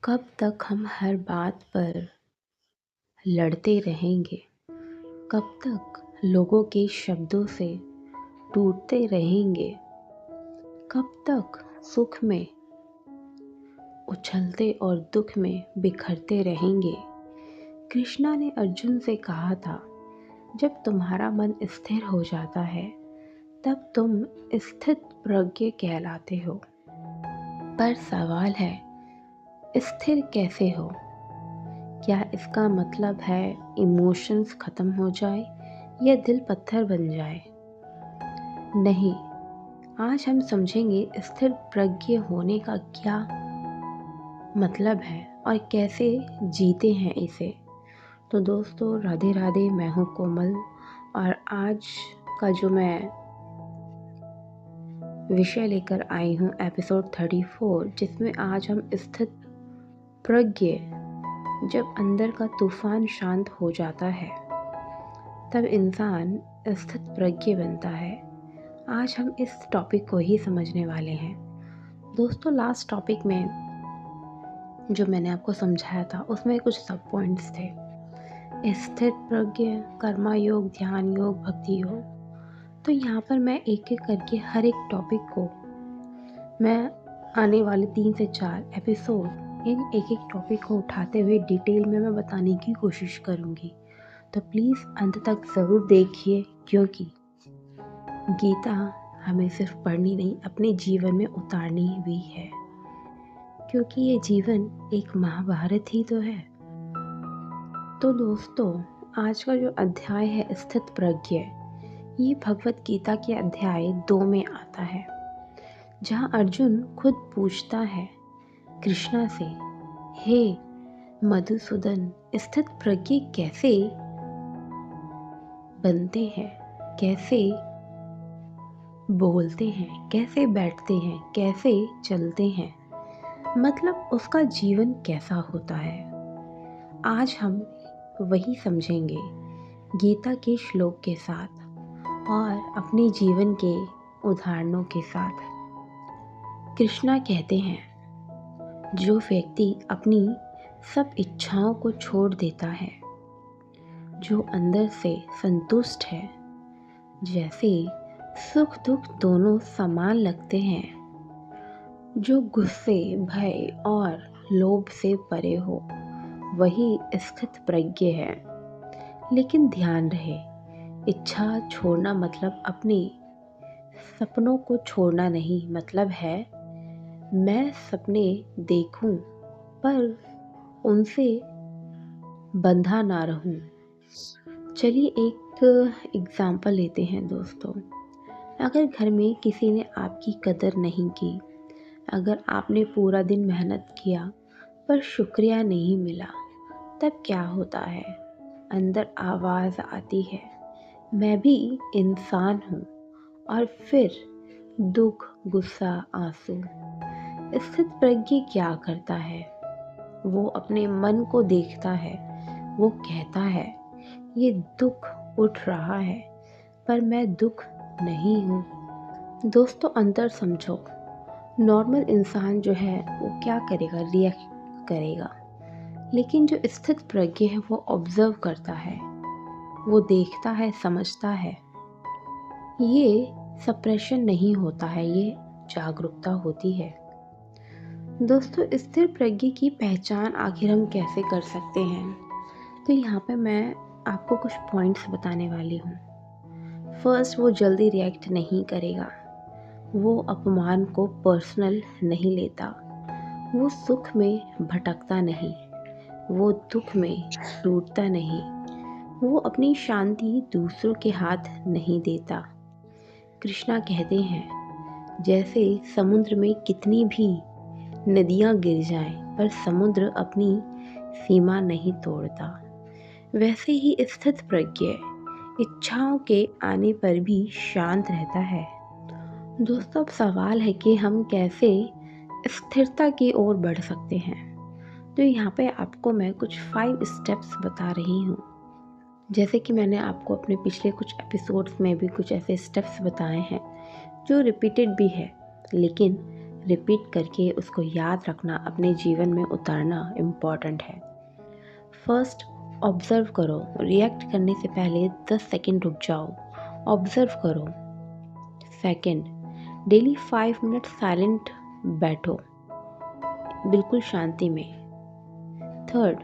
कब तक हम हर बात पर लड़ते रहेंगे? कब तक लोगों के शब्दों से टूटते रहेंगे? कब तक सुख में उछलते और दुख में बिखरते रहेंगे? कृष्णा ने अर्जुन से कहा था, जब तुम्हारा मन स्थिर हो जाता है तब तुम स्थित प्रज्ञ कहलाते हो। पर सवाल है, स्थिर कैसे हो? क्या इसका मतलब है इमोशंस ख़त्म हो जाए या दिल पत्थर बन जाए? नहीं, आज हम समझेंगे स्थिर प्रज्ञ होने का क्या मतलब है और कैसे जीते हैं इसे। तो दोस्तों, राधे राधे। मैं हूँ कोमल और आज का जो मैं विषय लेकर आई हूँ एपिसोड 34, जिसमें आज हम स्थित प्रज्ञ, जब अंदर का तूफान शांत हो जाता है तब इंसान स्थित प्रज्ञ बनता है। आज हम इस टॉपिक को ही समझने वाले हैं। दोस्तों, लास्ट टॉपिक में जो मैंने आपको समझाया था उसमें कुछ सब पॉइंट्स थे। स्थित प्रज्ञ, कर्मा योग, ध्यान योग, भक्ति योग। तो यहाँ पर मैं एक एक करके हर एक टॉपिक को मैं आने वाले 3 से 4 एपिसोड इन एक एक टॉपिक को उठाते हुए डिटेल में मैं बताने की कोशिश करूँगी। तो प्लीज़ अंत तक ज़रूर देखिए, क्योंकि गीता हमें सिर्फ पढ़नी नहीं, अपने जीवन में उतारनी भी है, क्योंकि ये जीवन एक महाभारत ही तो है। तो दोस्तों, आज का जो अध्याय है स्थित प्रज्ञ, ये भगवत गीता के अध्याय 2 में आता है, जहाँ अर्जुन खुद पूछता है कृष्णा से, हे मधुसूदन, स्थित प्रज्ञ कैसे बनते हैं, कैसे बोलते हैं, कैसे बैठते हैं, कैसे चलते हैं, मतलब उसका जीवन कैसा होता है। आज हम वही समझेंगे गीता के श्लोक के साथ और अपने जीवन के उदाहरणों के साथ। कृष्णा कहते हैं, जो व्यक्ति अपनी सब इच्छाओं को छोड़ देता है, जो अंदर से संतुष्ट है, जैसे सुख दुख दोनों समान लगते हैं, जो गुस्से, भय और लोभ से परे हो, वही स्थित प्रज्ञ है। लेकिन ध्यान रहे, इच्छा छोड़ना मतलब अपने सपनों को छोड़ना नहीं, मतलब है मैं सपने देखूं पर उनसे बंधा ना रहूं। चलिए एक एग्जाम्पल लेते हैं दोस्तों। अगर घर में किसी ने आपकी कदर नहीं की, अगर आपने पूरा दिन मेहनत किया पर शुक्रिया नहीं मिला, तब क्या होता है? अंदर आवाज़ आती है, मैं भी इंसान हूँ। और फिर दुख, गुस्सा, आंसू। स्थित प्रज्ञ क्या करता है? वो अपने मन को देखता है। वो कहता है, ये दुख उठ रहा है पर मैं दुख नहीं हूँ। दोस्तों, अंतर समझो। नॉर्मल इंसान जो है वो क्या करेगा? रिएक्ट करेगा। लेकिन जो स्थित प्रज्ञ है वो ऑब्जर्व करता है, वो देखता है, समझता है। ये सप्रेशन नहीं होता है, ये जागरूकता होती है। दोस्तों, स्थिर प्रज्ञ की पहचान आखिर हम कैसे कर सकते हैं? तो यहाँ पे मैं आपको कुछ पॉइंट्स बताने वाली हूँ। फर्स्ट, वो जल्दी रिएक्ट नहीं करेगा। वो अपमान को पर्सनल नहीं लेता। वो सुख में भटकता नहीं, वो दुख में टूटता नहीं। वो अपनी शांति दूसरों के हाथ नहीं देता। कृष्णा कहते हैं, जैसे समुद्र में कितनी भी नदियाँ गिर जाएं पर समुद्र अपनी सीमा नहीं तोड़ता, वैसे ही स्थित प्रज्ञ इच्छाओं के आने पर भी शांत रहता है। दोस्तों, अब सवाल है कि हम कैसे स्थिरता की ओर बढ़ सकते हैं। तो यहाँ पे आपको मैं कुछ 5 स्टेप्स बता रही हूँ। जैसे कि मैंने आपको अपने पिछले कुछ एपिसोड्स में भी कुछ ऐसे स्टेप्स बताए हैं जो रिपीटेड भी है, लेकिन रिपीट करके उसको याद रखना, अपने जीवन में उतारना इम्पॉर्टेंट है। फर्स्ट, ऑब्ज़र्व करो। रिएक्ट करने से पहले 10 सेकंड रुक जाओ, ऑब्ज़र्व करो। सेकंड, डेली 5 मिनट साइलेंट बैठो, बिल्कुल शांति में। थर्ड,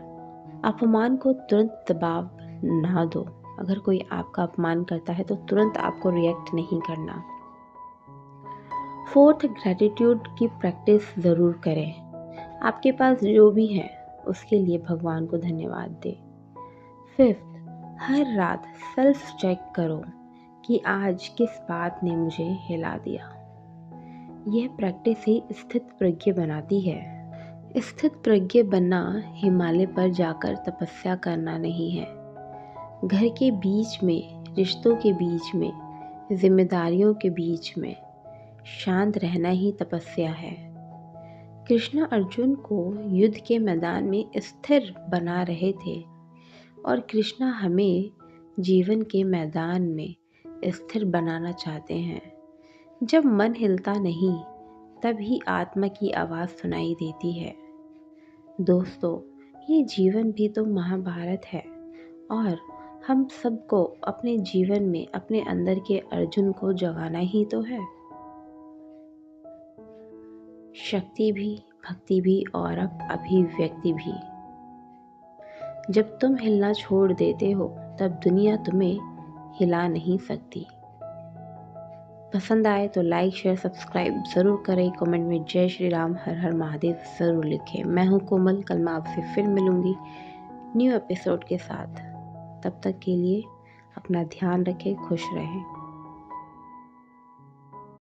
अपमान को तुरंत जवाब ना दो। अगर कोई आपका अपमान करता है तो तुरंत आपको रिएक्ट नहीं करना। फोर्थ, ग्रैटिट्यूड की प्रैक्टिस ज़रूर करें। आपके पास जो भी है उसके लिए भगवान को धन्यवाद दें। फिफ्थ, हर रात सेल्फ चेक करो कि आज किस बात ने मुझे हिला दिया। यह प्रैक्टिस ही स्थित प्रज्ञ बनाती है। स्थित प्रज्ञ बनना हिमालय पर जाकर तपस्या करना नहीं है। घर के बीच में, रिश्तों के बीच में, जिम्मेदारियों के बीच में शांत रहना ही तपस्या है। कृष्ण अर्जुन को युद्ध के मैदान में स्थिर बना रहे थे और कृष्णा हमें जीवन के मैदान में स्थिर बनाना चाहते हैं। जब मन हिलता नहीं तब ही आत्मा की आवाज़ सुनाई देती है। दोस्तों, ये जीवन भी तो महाभारत है और हम सबको अपने जीवन में अपने अंदर के अर्जुन को जगाना ही तो है। शक्ति भी, भक्ति भी और अब अभिव्यक्ति भी। जब तुम हिलना छोड़ देते हो तब दुनिया तुम्हें हिला नहीं सकती। पसंद आए तो लाइक, शेयर, सब्सक्राइब ज़रूर करें। कमेंट में जय श्री राम, हर हर महादेव ज़रूर लिखें। मैं हूँ कोमल, कल मैं आपसे फिर मिलूँगी न्यू एपिसोड के साथ। तब तक के लिए अपना ध्यान रखें, खुश रहें।